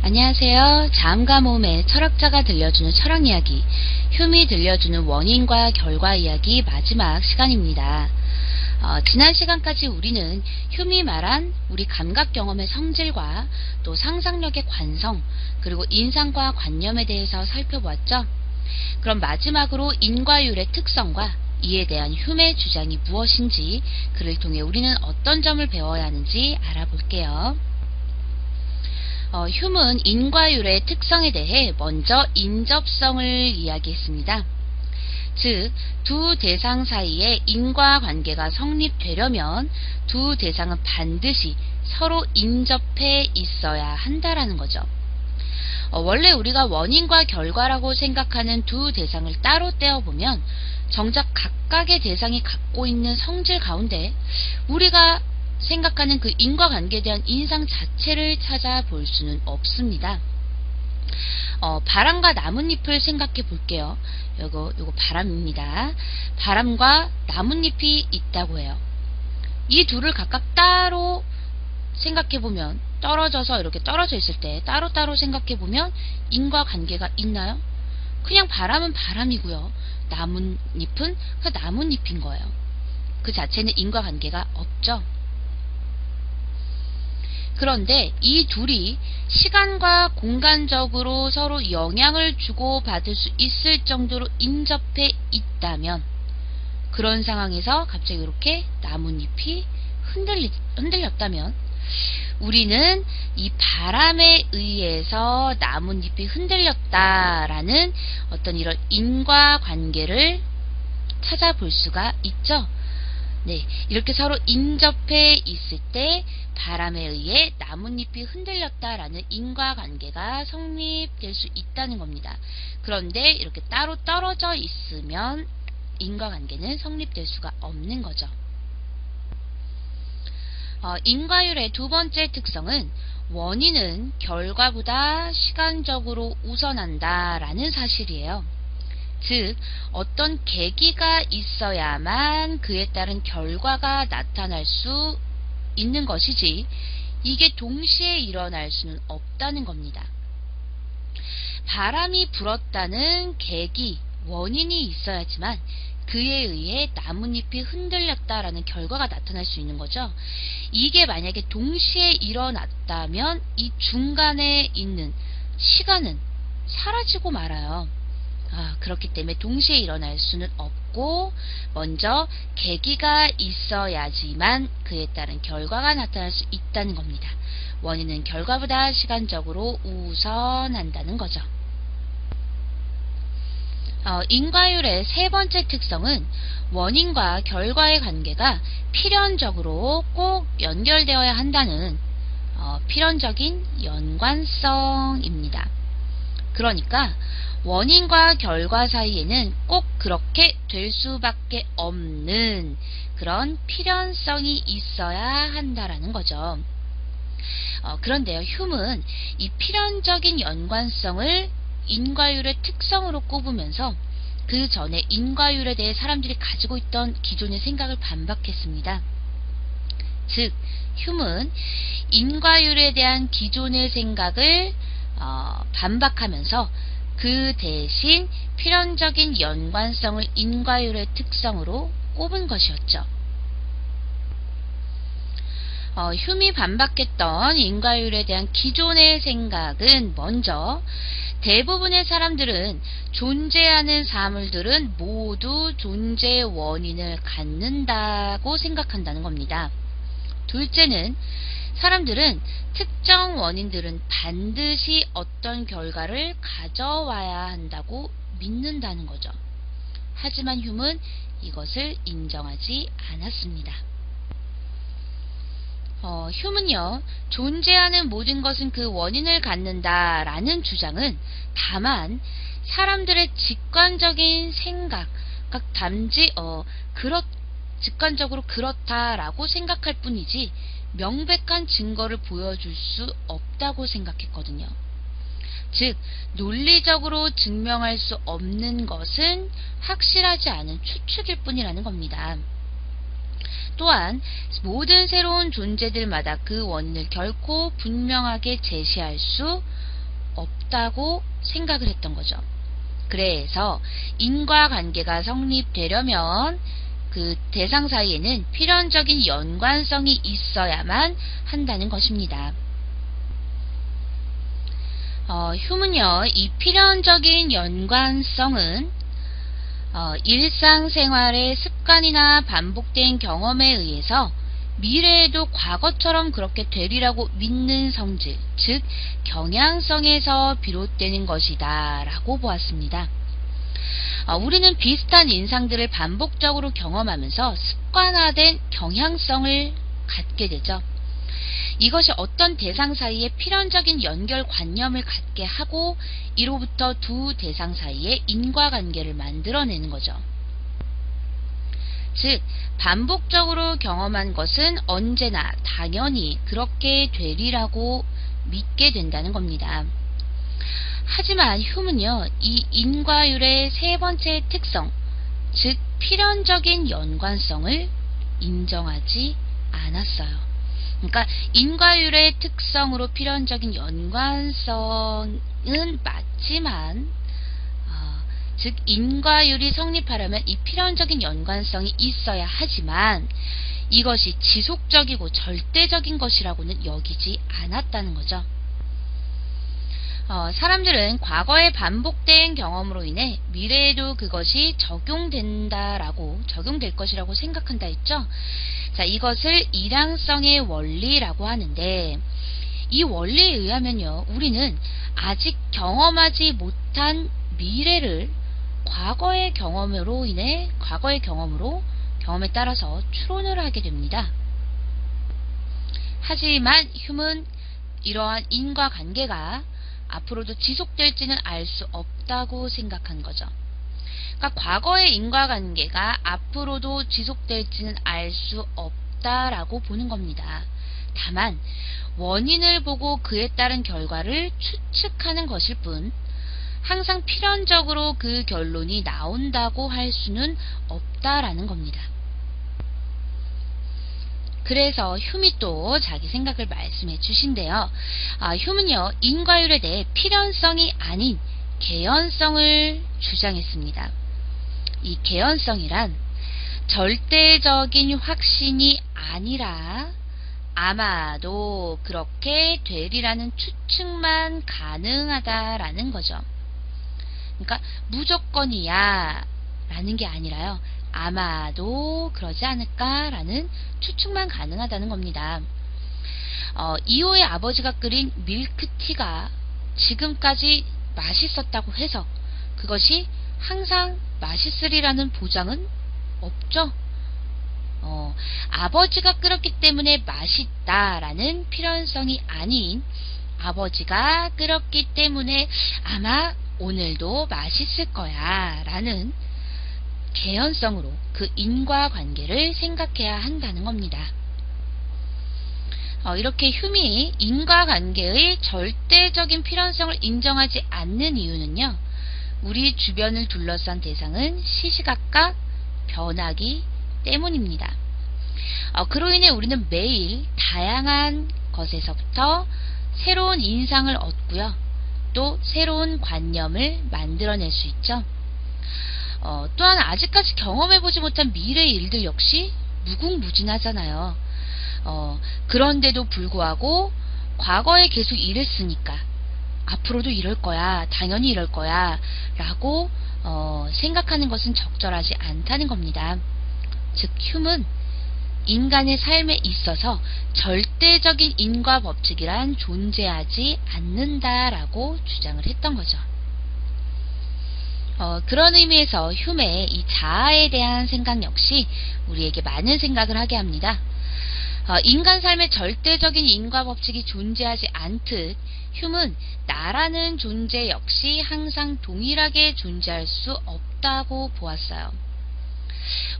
안녕하세요. 자음과 모음의 철학자가 들려주는 철학 이야기, 흉이 들려주는 원인과 결과 이야기 마지막 시간입니다. 지난 시간까지 우리는 흉이 말한 우리 감각 경험의 성질과 또 상상력의 관성, 그리고 인상과 관념에 대해서 살펴보았죠. 그럼 마지막으로 인과율의 특성과 이에 대한 흉의 주장이 무엇인지, 그를 통해 우리는 어떤 점을 배워야 하는지 알아볼게요. 흉은 인과율의 특성에 대해 먼저 인접성을 이야기했습니다. 즉, 두 대상 사이에 인과관계가 성립되려면 두 대상은 반드시 서로 인접해 있어야 한다라는 거죠. 원래 우리가 원인과 결과라고 생각하는 두 대상을 따로 떼어보면 정작 각각의 대상이 갖고 있는 성질 가운데 우리가 생각하는 그 인과관계에 대한 인상 자체를 찾아볼 수는 없습니다. 바람과 나뭇잎을 생각해 볼게요. 요거 바람입니다. 바람과 나뭇잎이 있다고 해요. 이 둘을 각각 따로 생각해 보면, 떨어져서 이렇게 떨어져 있을 때 따로따로 생각해 보면 인과관계가 있나요? 그냥 바람은 바람이고요. 나뭇잎은 그 나뭇잎인 거예요. 그 자체는 인과관계가 없죠. 그런데 이 둘이 시간과 공간적으로 서로 영향을 주고받을 수 있을 정도로 인접해 있다면, 그런 상황에서 갑자기 이렇게 나뭇잎이 흔들렸다면 우리는 이 바람에 의해서 나뭇잎이 흔들렸다라는 어떤 이런 인과관계를 찾아볼 수가 있죠. 네, 이렇게 서로 인접해 있을 때 바람에 의해 나뭇잎이 흔들렸다라는 인과관계가 성립될 수 있다는 겁니다. 그런데 이렇게 따로 떨어져 있으면 인과관계는 성립될 수가 없는 거죠. 인과율의 두 번째 특성은 원인은 결과보다 시간적으로 우선한다라는 사실이에요. 즉, 어떤 계기가 있어야만 그에 따른 결과가 나타날 수 있는 것이지, 이게 동시에 일어날 수는 없다는 겁니다. 바람이 불었다는 계기, 원인이 있어야지만 그에 의해 나뭇잎이 흔들렸다라는 결과가 나타날 수 있는 거죠. 이게 만약에 동시에 일어났다면 이 중간에 있는 시간은 사라지고 말아요. 그렇기 때문에 동시에 일어날 수는 없고, 먼저 계기가 있어야지만 그에 따른 결과가 나타날 수 있다는 겁니다. 원인은 결과보다 시간적으로 우선한다는 거죠. 인과율의 세 번째 특성은 원인과 결과의 관계가 필연적으로 꼭 연결되어야 한다는 필연적인 연관성입니다. 그러니까 원인과 결과 사이에는 꼭 그렇게 될 수밖에 없는 그런 필연성이 있어야 한다라는 거죠. 그런데요, 흉은 이 필연적인 연관성을 인과율의 특성으로 꼽으면서 그 전에 인과율에 대해 사람들이 가지고 있던 기존의 생각을 반박했습니다. 즉, 흉은 인과율에 대한 기존의 생각을 반박하면서 그 대신 필연적인 연관성을 인과율의 특성으로 꼽은 것이었죠. 흉이 반박했던 인과율에 대한 기존의 생각은 먼저, 대부분의 사람들은 존재하는 사물들은 모두 존재 원인을 갖는다고 생각한다는 겁니다. 둘째는, 사람들은 특정 원인들은 반드시 어떤 결과를 가져와야 한다고 믿는다는 거죠. 하지만 흉은 이것을 인정하지 않았습니다. 흉은요, 존재하는 모든 것은 그 원인을 갖는다라는 주장은 다만 사람들의 직관적인 생각, 단지 직관적으로 그렇다라고 생각할 뿐이지 명백한 증거를 보여줄 수 없다고 생각했거든요. 즉, 논리적으로 증명할 수 없는 것은 확실하지 않은 추측일 뿐이라는 겁니다. 또한 모든 새로운 존재들마다 그 원인을 결코 분명하게 제시할 수 없다고 생각을 했던 거죠. 그래서 인과관계가 성립되려면 그 대상 사이에는 필연적인 연관성이 있어야만 한다는 것입니다. 휴문요, 이 필연적인 연관성은 일상생활의 습관이나 반복된 경험에 의해서 미래에도 과거처럼 그렇게 되리라고 믿는 성질, 즉 경향성에서 비롯되는 것이다 라고 보았습니다. 우리는 비슷한 인상들을 반복적으로 경험하면서 습관화된 경향성을 갖게 되죠. 이것이 어떤 대상 사이에 필연적인 연결관념을 갖게 하고 이로부터 두 대상 사이에 인과관계를 만들어내는 거죠. 즉 반복적으로 경험한 것은 언제나 당연히 그렇게 되리라고 믿게 된다는 겁니다. 하지만 휴문요, 이 인과율의 세 번째 특성, 즉 필연적인 연관성을 인정하지 않았어요. 그러니까 인과율의 특성으로 필연적인 연관성은 맞지만 즉 인과율이 성립하려면 이 필연적인 연관성이 있어야 하지만 이것이 지속적이고 절대적인 것이라고는 여기지 않았다는 거죠. 사람들은 과거에 반복된 경험으로 인해 미래에도 그것이 적용될 것이라고 생각한다 했죠. 자, 이것을 일양성의 원리라고 하는데 이 원리에 의하면요, 우리는 아직 경험하지 못한 미래를 과거의 경험에 따라서 추론을 하게 됩니다. 하지만 휴문 이러한 인과관계가 앞으로도 지속될지는 알 수 없다고 생각한 거죠. 그러니까 과거의 인과관계가 앞으로도 지속될지는 알 수 없다라고 보는 겁니다. 다만 원인을 보고 그에 따른 결과를 추측하는 것일 뿐 항상 필연적으로 그 결론이 나온다고 할 수는 없다라는 겁니다. 그래서 휴미 또 자기 생각을 말씀해 주신대요. 휴문요, 인과율에 대해 필연성이 아닌 개연성을 주장했습니다. 이 개연성이란 절대적인 확신이 아니라 아마도 그렇게 되리라는 추측만 가능하다라는 거죠. 그러니까 무조건이야 라는 게 아니라요, 아마도 그러지 않을까라는 추측만 가능하다는 겁니다. 이호의 아버지가 끓인 밀크티가 지금까지 맛있었다고 해서 그것이 항상 맛있으리라는 보장은 없죠. 아버지가 끓였기 때문에 맛있다라는 필연성이 아닌 아버지가 끓였기 때문에 아마 오늘도 맛있을 거야 라는 개연성으로 그 인과관계를 생각해야 한다는 겁니다. 이렇게 휴미 인과관계의 절대적인 필연성을 인정하지 않는 이유는요, 우리 주변을 둘러싼 대상은 시시각각 변하기 때문입니다. 그로 인해 우리는 매일 다양한 것에서부터 새로운 인상을 얻고요, 또 새로운 관념을 만들어낼 수 있죠. 또한 아직까지 경험해보지 못한 미래의 일들 역시 무궁무진하잖아요. 그런데도 불구하고 과거에 계속 이랬으니까 앞으로도 이럴 거야, 당연히 이럴 거야 라고 생각하는 것은 적절하지 않다는 겁니다. 즉 휴문 인간의 삶에 있어서 절대적인 인과 법칙이란 존재하지 않는다라고 주장을 했던 거죠. 그런 의미에서 휴메의 이 자아에 대한 생각 역시 우리에게 많은 생각을 하게 합니다. 인간 삶의 절대적인 인과 법칙이 존재하지 않듯 휴문 나라는 존재 역시 항상 동일하게 존재할 수 없다고 보았어요.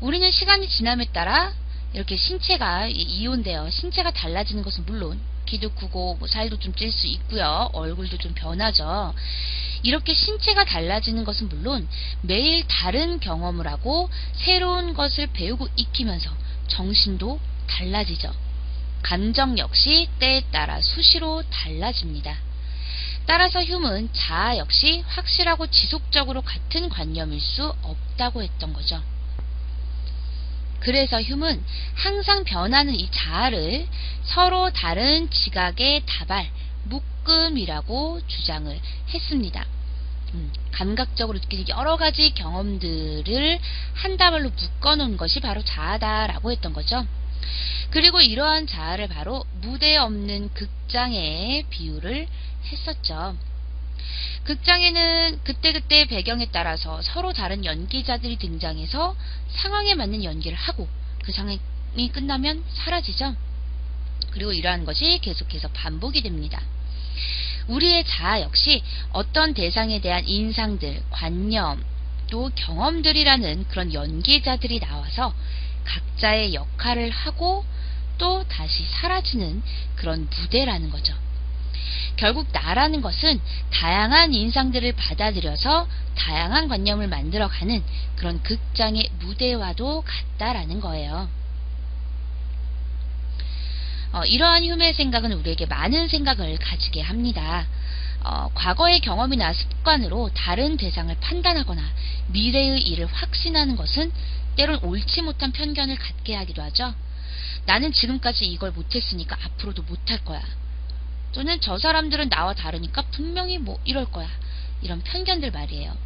우리는 시간이 지남에 따라 이렇게 신체가 이온되어 신체가 달라지는 것은 물론 키도 크고 살도 좀 찔 수 있고요, 얼굴도 좀 변하죠. 이렇게 신체가 달라지는 것은 물론 매일 다른 경험을 하고 새로운 것을 배우고 익히면서 정신도 달라지죠. 감정 역시 때에 따라 수시로 달라집니다. 따라서 휴은 자아 역시 확실하고 지속적으로 같은 관념일 수 없다고 했던 거죠. 그래서 휴은 항상 변하는 이 자아를 서로 다른 지각의 다발, 묶음이라고 주장을 했습니다. 감각적으로 느끼는 여러 가지 경험들을 한 다발로 묶어놓은 것이 바로 자아다라고 했던 거죠. 그리고 이러한 자아를 바로 무대 없는 극장에 비유를 했었죠. 극장에는 그때그때 배경에 따라서 서로 다른 연기자들이 등장해서 상황에 맞는 연기를 하고 그 상황이 끝나면 사라지죠. 그리고 이러한 것이 계속해서 반복이 됩니다. 우리의 자아 역시 어떤 대상에 대한 인상들, 관념, 또 경험들이라는 그런 연기자들이 나와서 각자의 역할을 하고 또 다시 사라지는 그런 무대라는 거죠. 결국 나라는 것은 다양한 인상들을 받아들여서 다양한 관념을 만들어가는 그런 극장의 무대와도 같다라는 거예요. 이러한 휴메의 생각은 우리에게 많은 생각을 가지게 합니다. 과거의 경험이나 습관으로 다른 대상을 판단하거나 미래의 일을 확신하는 것은 때론 옳지 못한 편견을 갖게 하기도 하죠. 나는 지금까지 이걸 못했으니까 앞으로도 못할 거야. 또는 저 사람들은 나와 다르니까 분명히 뭐 이럴 거야. 이런 편견들 말이에요.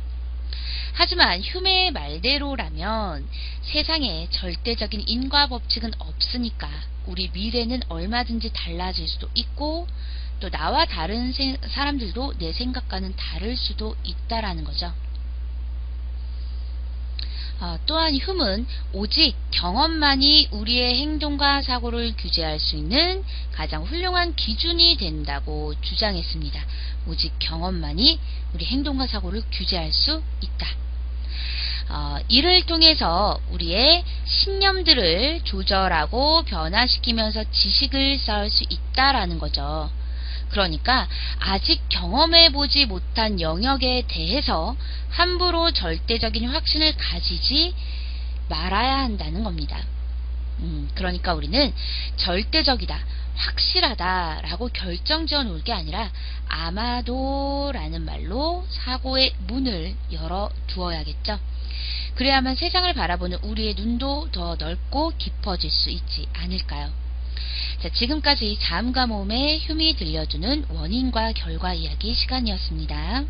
하지만 휴메의 말대로라면 세상에 절대적인 인과 법칙은 없으니까 우리 미래는 얼마든지 달라질 수도 있고 또 나와 다른 사람들도 내 생각과는 다를 수도 있다라는 거죠. 또한 휴은 오직 경험만이 우리의 행동과 사고를 규제할 수 있는 가장 훌륭한 기준이 된다고 주장했습니다. 오직 경험만이 우리 행동과 사고를 규제할 수 있다. 이를 통해서 우리의 신념들을 조절하고 변화시키면서 지식을 쌓을 수 있다라는 거죠. 그러니까 아직 경험해보지 못한 영역에 대해서 함부로 절대적인 확신을 가지지 말아야 한다는 겁니다. 그러니까 우리는 절대적이다, 확실하다 라고 결정지어 놓을 게 아니라 아마도 라는 말로 사고의 문을 열어 두어야겠죠. 그래야만 세상을 바라보는 우리의 눈도 더 넓고 깊어질 수 있지 않을까요? 자, 지금까지 자음과 모음의 휴미 들려주는 원인과 결과 이야기 시간이었습니다.